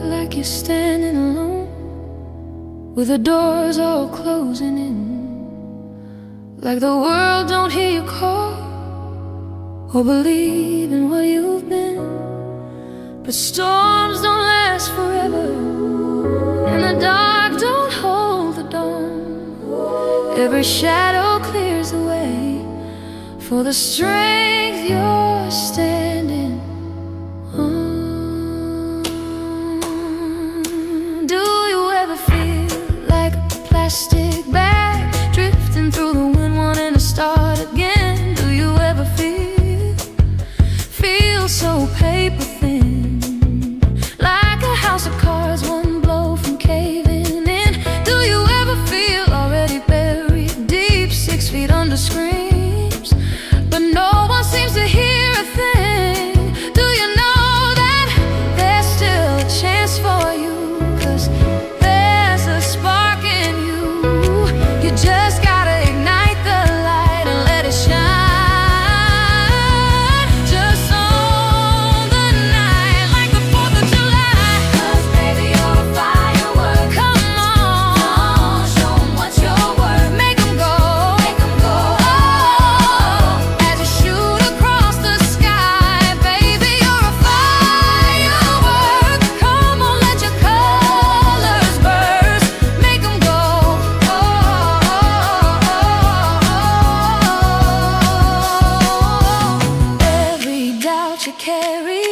like you're standing alone, with the doors all closing in, like the world don't hear you call or believe in what you've been. But storms don't last forever, and the dark don't hold the dawn. Every shadow clears the way for the strength you're standing on. Do you ever feel like a plastic bag drifting through the wind, wanting to start again? Do you ever feel so paper thin, like a house of cards, one blow from caving in? Do you ever feel already buried deep, 6 feet under screams, but no one seems to hear a thing? Do you know that there's still a chance for you? 'Cause there's a spark in you. You just gotta ignite the light and let it shine. Just on the night, like the 4th of July. 'Cause baby, you're a firework. Come on, show 'em what you're worth. Make 'em go, make 'em go. Oh, as you shoot across the sky, baby, you're a firework. Come on, let your colors burst. Make 'em go. Every doubt you carry,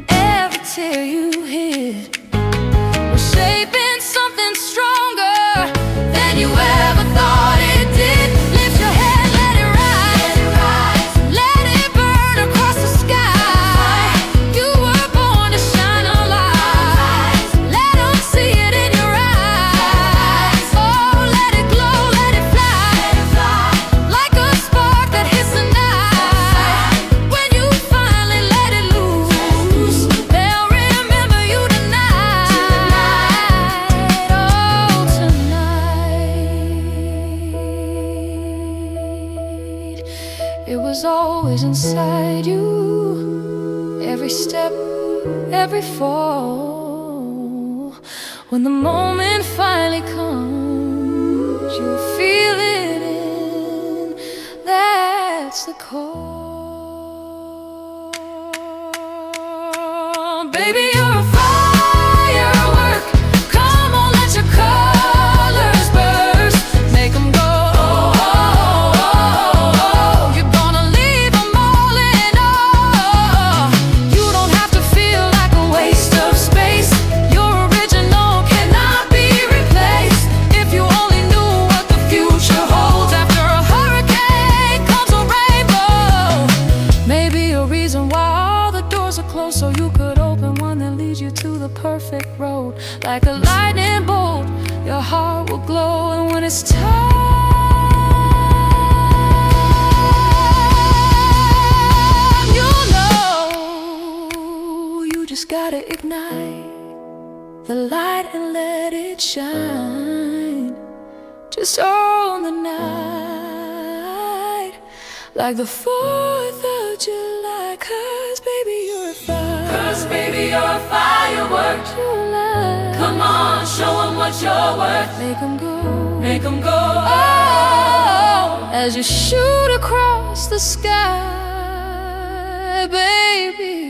every tear you hid, we're shaping something stronger than you ever thought it did. Lift your head, let it rise, let it burn across the sky. You were born to shine a light. Let 'em see it in your eyes. Oh, let it glow, let it fly, like a spark that hits the night. When you finally let it loose, they'll remember you tonight. Oh, tonight. It was always inside you, every step, every fall. When the moment finally comes, you'll feel it in. That's the call. Baby, you're a firework. Come on, let your colors burst. Make 'em go. You're gonna leave 'em all in awe. You don't have to feel like a waste of space. Your original cannot be replaced. If you only knew what the future holds. After a hurricane comes a rainbow. Maybe a reason why all the doors are closed, so you could open one that leads you to the perfect road. Like a lightning bolt, your heart will glow. And when it's time, you'll know you just gotta ignite the light and let it shine. Just on the night, like the 4th of July. 'Cause baby, you're a fire. 'Cause baby, you're a firework. July. Come on, show 'em what you're worth. Make 'em go, make 'em go. Oh, as you shoot across the sky, baby.